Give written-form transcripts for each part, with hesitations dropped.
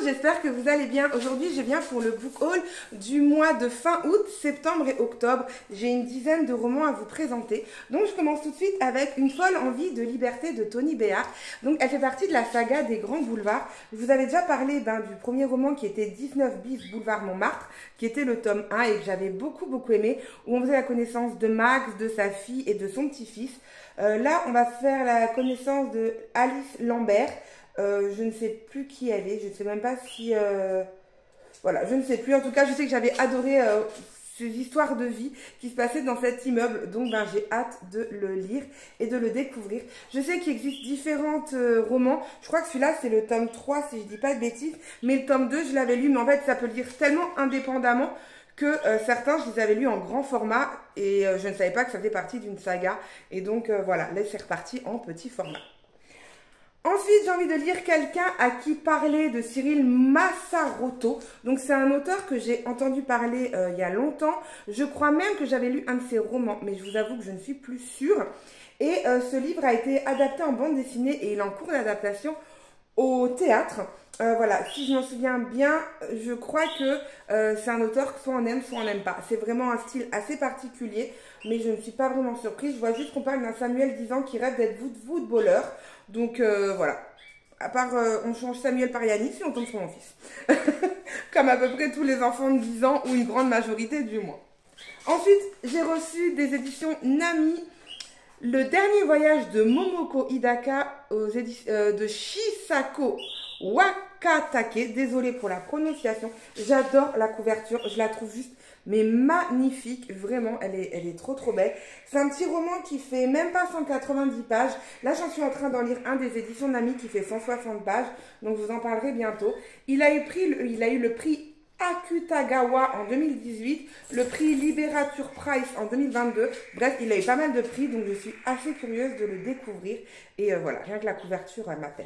j'espère que vous allez bien. Aujourd'hui, je viens pour le book haul du mois de fin août, septembre et octobre. J'ai une dizaine de romans à vous présenter. Donc, je commence tout de suite avec Une folle envie de liberté de Tony Béard. Donc, elle fait partie de la saga des Grands Boulevards. Je vous avais déjà parlé du premier roman qui était 19 bis boulevard Montmartre, qui était le tome 1 et que j'avais beaucoup aimé, où on faisait la connaissance de Max, de sa fille et de son petit-fils. Là, on va faire la connaissance de Alice Lambert. Je ne sais plus qui elle est, je ne sais même pas si... voilà, je ne sais plus. En tout cas, je sais que j'avais adoré ces histoires de vie qui se passaient dans cet immeuble. Donc, j'ai hâte de le lire et de le découvrir. Je sais qu'il existe différents romans. Je crois que celui-là, c'est le tome 3, si je ne dis pas de bêtises. Mais le tome 2, je l'avais lu. Mais en fait, ça peut le lire tellement indépendamment que certains, je les avais lus en grand format. Et je ne savais pas que ça faisait partie d'une saga. Et donc, voilà, là, c'est reparti en petit format. Ensuite, j'ai envie de lire quelqu'un à qui parler de Cyril Massarotto. Donc, c'est un auteur que j'ai entendu parler il y a longtemps. Je crois même que j'avais lu un de ses romans, mais je vous avoue que je ne suis plus sûre. Et ce livre a été adapté en bande dessinée et il est en cours d'adaptation au théâtre. Voilà, si je m'en souviens bien, je crois que c'est un auteur que soit on aime, soit on n'aime pas. C'est vraiment un style assez particulier, mais je ne suis pas vraiment surprise. Je vois juste qu'on parle d'un Samuel 10 ans qui rêve d'être footballeur. Donc voilà, à part on change Samuel par Yannick si on tombe sur mon fils. Comme à peu près tous les enfants de 10 ans ou une grande majorité du moins. Ensuite, j'ai reçu des éditions Nami. Le dernier voyage de Momoko Hidaka aux éditions de Shisako Wakatake. Désolée pour la prononciation. J'adore la couverture. Je la trouve juste mais magnifique. Vraiment, elle est trop belle. C'est un petit roman qui fait même pas 190 pages. Là, j'en suis en train d'en lire un des éditions Nami qui fait 160 pages. Donc, je vous en parlerai bientôt. Il a eu le prix Akutagawa en 2018, le prix Liberature Prize en 2022. Bref, il a eu pas mal de prix, donc je suis assez curieuse de le découvrir. Et voilà, rien que la couverture, elle m'appelle.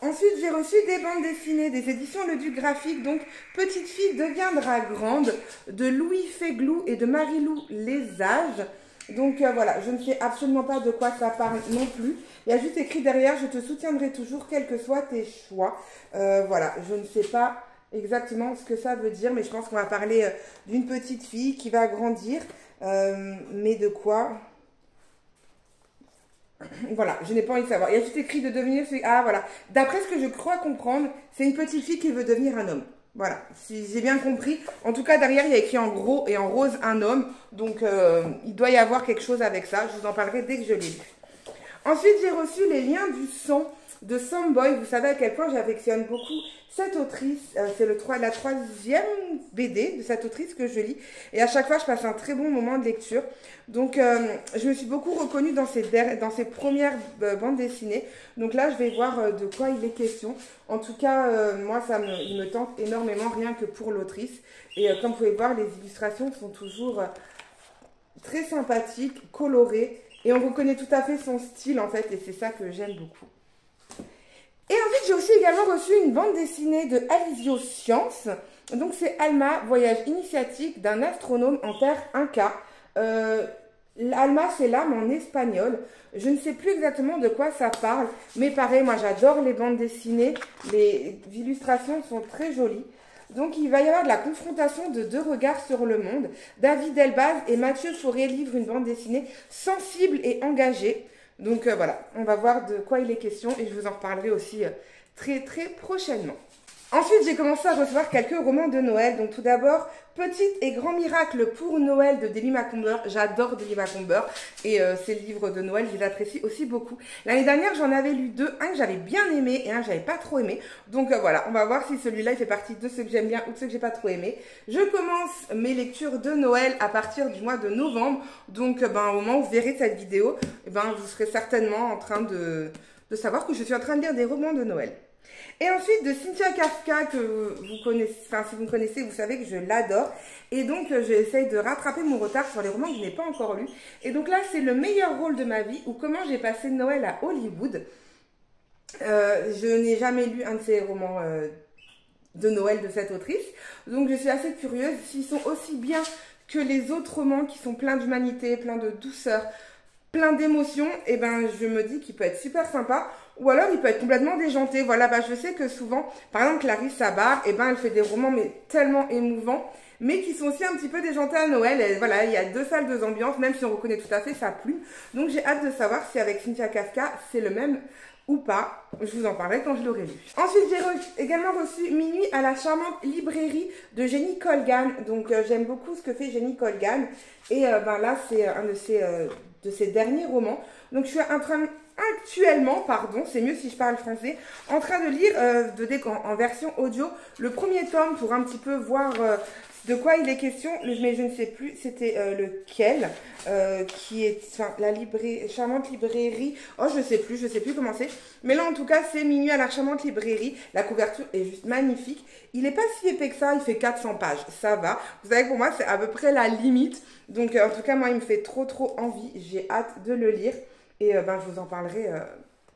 Ensuite, j'ai reçu des bandes dessinées, des éditions Le Duc Graphique, donc Petite fille deviendra grande, de Louis Féglou et de Marie-Lou Lesage. Donc voilà, je ne sais absolument pas de quoi ça parle non plus. Il y a juste écrit derrière, je te soutiendrai toujours, quels que soient tes choix. Voilà, je ne sais pas exactement ce que ça veut dire, mais je pense qu'on va parler d'une petite fille qui va grandir. Mais de quoi? Voilà, je n'ai pas envie de savoir. Il y a juste écrit de devenir... Ah, voilà. D'après ce que je crois comprendre, c'est une petite fille qui veut devenir un homme. Voilà, si j'ai bien compris. En tout cas, derrière, il y a écrit en gros et en rose un homme. Donc, il doit y avoir quelque chose avec ça. Je vous en parlerai dès que je l'ai lu. Ensuite, j'ai reçu Les liens du sang de Samboy. Vous savez à quel point j'affectionne beaucoup cette autrice. C'est la troisième BD de cette autrice que je lis. Et à chaque fois, je passe un très bon moment de lecture. Donc, je me suis beaucoup reconnue dans ces premières bandes dessinées. Donc là, je vais voir de quoi il est question. En tout cas, moi, il me tente énormément, rien que pour l'autrice. Et comme vous pouvez voir, les illustrations sont toujours très sympathiques, colorées. Et on reconnaît tout à fait son style, en fait. Et c'est ça que j'aime beaucoup. Et ensuite, j'ai aussi également reçu une bande dessinée de Alizio Science. Donc, c'est Alma, voyage initiatique d'un astronome en terre Inca. Alma, c'est l'âme en espagnol. Je ne sais plus exactement de quoi ça parle. Mais pareil, moi, j'adore les bandes dessinées. Les illustrations sont très jolies. Donc, il va y avoir de la confrontation de deux regards sur le monde. David Elbaz et Mathieu Fauré livrent une bande dessinée sensible et engagée. Donc voilà, on va voir de quoi il est question et je vous en reparlerai aussi très prochainement. Ensuite, j'ai commencé à recevoir quelques romans de Noël. Donc tout d'abord, Petite et grand miracle pour Noël de Debbie Macomber. J'adore Debbie Macomber et ces livres de Noël, je les apprécie aussi beaucoup. L'année dernière, j'en avais lu deux, un que j'avais bien aimé et un que j'avais pas trop aimé. Donc voilà, on va voir si celui-là il fait partie de ceux que j'aime bien ou de ceux que j'ai pas trop aimé. Je commence mes lectures de Noël à partir du mois de novembre. Donc au moment où vous verrez cette vidéo, vous serez certainement en train de savoir que je suis en train de lire des romans de Noël. Et ensuite, de Cynthia Kafka, que vous connaissez, enfin, si vous me connaissez, vous savez que je l'adore. Et donc, j'essaye de rattraper mon retard sur les romans que je n'ai pas encore lus. Et donc là, c'est Le meilleur rôle de ma vie, ou Comment j'ai passé Noël à Hollywood. Je n'ai jamais lu un de ces romans de Noël de cette autrice. Donc, je suis assez curieuse. S'ils sont aussi bien que les autres romans qui sont pleins d'humanité, pleins de douceur, plein d'émotions, et je me dis qu'il peut être super sympa. ou alors il peut être complètement déjanté. Voilà, bah, je sais que souvent, par exemple Clarisse Sabar, eh ben, elle fait des romans mais tellement émouvants, mais qui sont aussi un petit peu déjantés à Noël. Et voilà, il y a 2 salles, 2 ambiances, même si on reconnaît tout à fait sa plume. Donc j'ai hâte de savoir si avec Cynthia Kafka, c'est le même ou pas. Je vous en parlerai quand je l'aurai lu. Ensuite, j'ai également reçu Minuit à la charmante librairie de Jenny Colgan. Donc j'aime beaucoup ce que fait Jenny Colgan. Et ben là, c'est un de ses derniers romans. Donc je suis actuellement, pardon, c'est mieux si je parle français, en train de lire en version audio le premier tome pour un petit peu voir de quoi il est question, mais je ne sais plus c'était lequel, qui est enfin, la charmante librairie, oh je sais plus comment c'est, mais là en tout cas c'est Minuit à la charmante librairie, la couverture est juste magnifique, il n'est pas si épais que ça, il fait 400 pages, ça va, vous savez pour moi c'est à peu près la limite, donc en tout cas moi il me fait trop envie, j'ai hâte de le lire, et ben, je vous en parlerai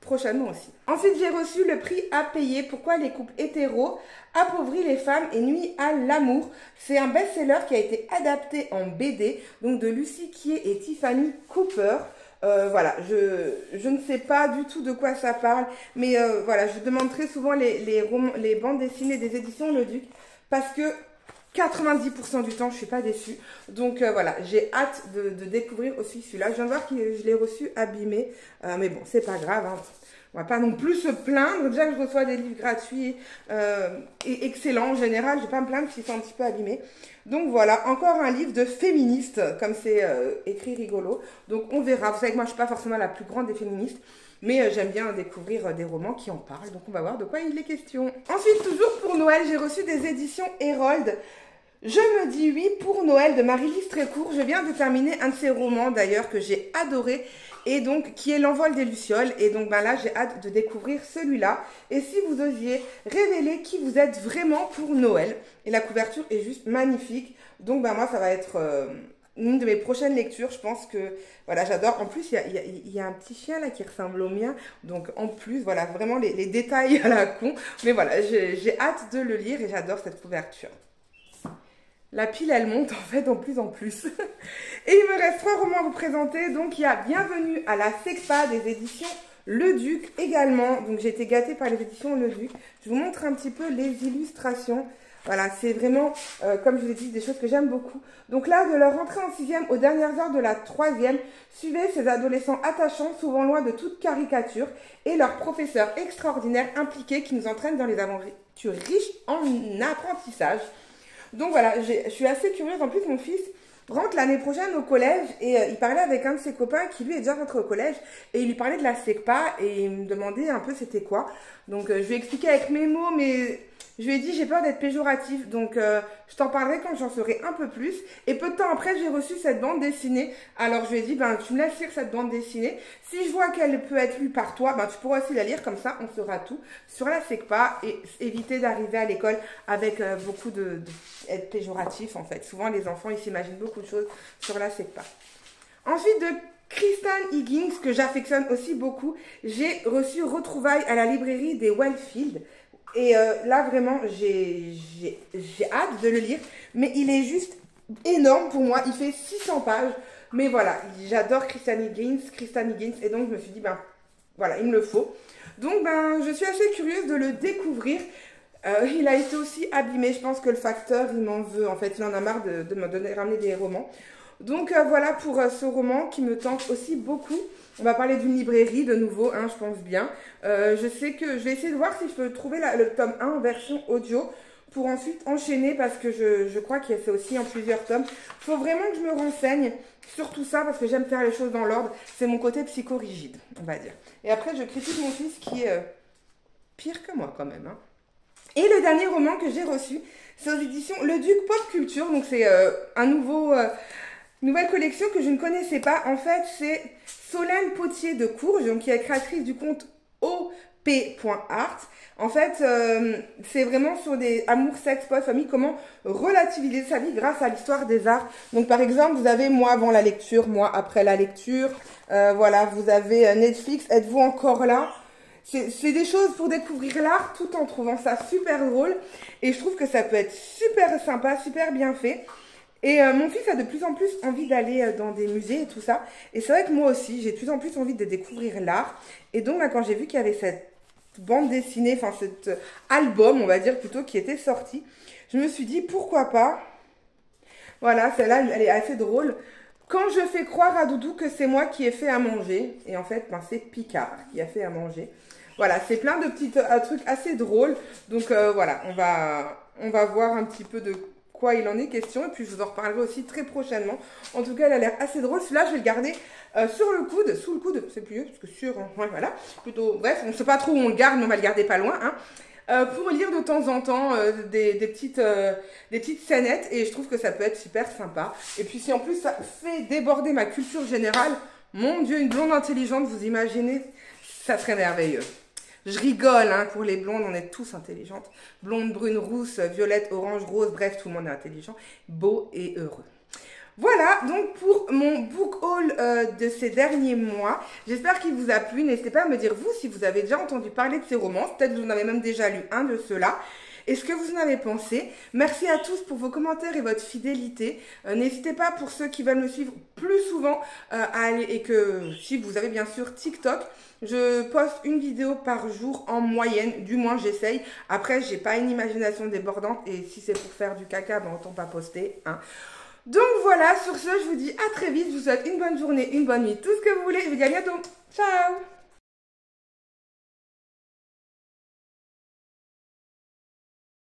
prochainement aussi. Ensuite, j'ai reçu le prix à payer. Pourquoi les couples hétéros appauvrit les femmes et nuit à l'amour. C'est un best-seller qui a été adapté en BD, donc de Lucie Quier et Tiffany Cooper. Voilà, je ne sais pas du tout de quoi ça parle, mais voilà, je demande très souvent les bandes dessinées des éditions Le Duc, parce que 90% du temps, je suis pas déçue. Donc voilà, j'ai hâte de découvrir aussi celui-là. Je viens de voir que je l'ai reçu abîmé. Mais bon, c'est pas grave. Hein. On va pas non plus se plaindre. Déjà que je reçois des livres gratuits et excellents en général, je vais pas me plaindre s'ils sont un petit peu abîmés. Donc voilà, encore un livre de féministe, comme c'est écrit rigolo. Donc on verra. Vous savez que moi, je suis pas forcément la plus grande des féministes. Mais j'aime bien découvrir des romans qui en parlent. Donc on va voir de quoi il est question. Ensuite, toujours pour Noël, j'ai reçu des éditions Hérold. Je me dis oui pour Noël de Marie-Lise Trécourt. Je viens de terminer un de ses romans d'ailleurs que j'ai adoré. Et donc qui est L'envol des Lucioles. Et donc ben là j'ai hâte de découvrir celui-là. Et si vous osiez révéler qui vous êtes vraiment pour Noël. Et la couverture est juste magnifique. Donc ben moi ça va être... une de mes prochaines lectures, je pense que, voilà, j'adore. En plus, il y a un petit chien là qui ressemble au mien. Donc, en plus, voilà, vraiment les détails à la con. Mais voilà, j'ai hâte de le lire et j'adore cette couverture. La pile, elle monte en fait en plus en plus. Et il me reste 3 romans à vous présenter. Donc, il y a Bienvenue à la SECPA des éditions Le Duc également. Donc, j'ai été gâtée par les éditions Le Duc. Je vous montre un petit peu les illustrations. Voilà, c'est vraiment, comme je vous ai dit, des choses que j'aime beaucoup. Donc là, de leur entrée en 6e aux dernières heures de la 3e, suivez ces adolescents attachants, souvent loin de toute caricature, et leurs professeurs extraordinaires impliqués qui nous entraînent dans les aventures riches en apprentissage. Donc voilà, je suis assez curieuse. En plus, mon fils rentre l'année prochaine au collège et il parlait avec un de ses copains qui lui est déjà rentré au collège et il lui parlait de la SECPA et il me demandait un peu c'était quoi. Donc je lui ai expliqué avec mes mots, mais je lui ai dit j'ai peur d'être péjoratif, donc je t'en parlerai quand j'en saurai un peu plus. Et peu de temps après, j'ai reçu cette bande dessinée. Alors je lui ai dit, ben tu me laisses lire cette bande dessinée. Si je vois qu'elle peut être lue par toi, ben tu pourras aussi la lire, comme ça on saura tout sur la SECPA et éviter d'arriver à l'école avec beaucoup être péjoratif en fait. Souvent les enfants ils s'imaginent beaucoup de choses sur la SECPA. Ensuite de Kristen Higgins, que j'affectionne aussi beaucoup, j'ai reçu Retrouvailles à la librairie des Wellfield. Et là, vraiment, j'ai hâte de le lire. Mais il est juste énorme pour moi. Il fait 600 pages. Mais voilà, j'adore Kristen Higgins. Et donc, je me suis dit, ben, voilà, il me le faut. Donc, ben, je suis assez curieuse de le découvrir. Il a été aussi abîmé. Je pense que le facteur, il m'en veut. En fait, il en a marre de me ramener des romans. Donc, voilà pour ce roman qui me tente aussi beaucoup. On va parler d'une librairie de nouveau, hein, je pense bien. Je sais que je vais essayer de voir si je peux trouver le tome 1 en version audio pour ensuite enchaîner parce que je crois qu'il y a fait aussi en plusieurs tomes. Il faut vraiment que je me renseigne sur tout ça parce que j'aime faire les choses dans l'ordre. C'est mon côté psychorigide, on va dire. Et après, je critique mon fils qui est pire que moi quand même. Hein. Et le dernier roman que j'ai reçu, c'est aux éditions Le Duc Pop Culture. Donc c'est un nouvelle collection que je ne connaissais pas. En fait, c'est Solène Potier de Courges, donc qui est créatrice du compte op.art. En fait, c'est vraiment sur des amours, sexe, potes, famille, comment relativiser sa vie grâce à l'histoire des arts. Donc, par exemple, vous avez moi avant la lecture, moi après la lecture. Voilà, vous avez Netflix, êtes-vous encore là? C'est des choses pour découvrir l'art tout en trouvant ça super drôle. Et je trouve que ça peut être super sympa, super bien fait. Et mon fils a de plus en plus envie d'aller dans des musées et tout ça. Et c'est vrai que moi aussi, j'ai de plus en plus envie de découvrir l'art. Et donc, quand j'ai vu qu'il y avait cette bande dessinée, enfin cet album, on va dire plutôt, qui était sorti, je me suis dit, pourquoi pas. Voilà, celle-là, elle est assez drôle. Quand je fais croire à Doudou que c'est moi qui ai fait à manger. Et en fait, ben, c'est Picard qui a fait à manger. Voilà, c'est plein de petits trucs assez drôles. Donc voilà, on va voir un petit peu de quoi il en est question. Et puis je vous en reparlerai aussi très prochainement. En tout cas, elle a l'air assez drôle. Celui-là, je vais le garder sur le coude, sous le coude, c'est plus mieux, parce que sur, ouais, voilà. Plutôt, bref, on ne sait pas trop où on le garde, mais on va le garder pas loin, hein. Pour lire de temps en temps des petites scénettes, et je trouve que ça peut être super sympa. Et puis si en plus ça fait déborder ma culture générale, mon Dieu, une blonde intelligente, vous imaginez, ça serait merveilleux. Je rigole, hein, pour les blondes, on est tous intelligentes. Blonde, brune, rousse, violette, orange, rose, bref, tout le monde est intelligent, beau et heureux. Voilà, donc pour mon book haul de ces derniers mois, j'espère qu'il vous a plu. N'hésitez pas à me dire, vous, si vous avez déjà entendu parler de ces romans. Peut-être que vous en avez même déjà lu un de ceux-là. Et ce que vous en avez pensé. Merci à tous pour vos commentaires et votre fidélité. N'hésitez pas, pour ceux qui veulent me suivre plus souvent, à aller, et que si vous avez bien sûr TikTok, je poste une vidéo par jour en moyenne, du moins j'essaye. Après, j'ai pas une imagination débordante, et si c'est pour faire du caca, ben autant pas poster, hein. Donc voilà, sur ce, je vous dis à très vite. Je vous souhaite une bonne journée, une bonne nuit, tout ce que vous voulez. Je vous dis à bientôt. Ciao!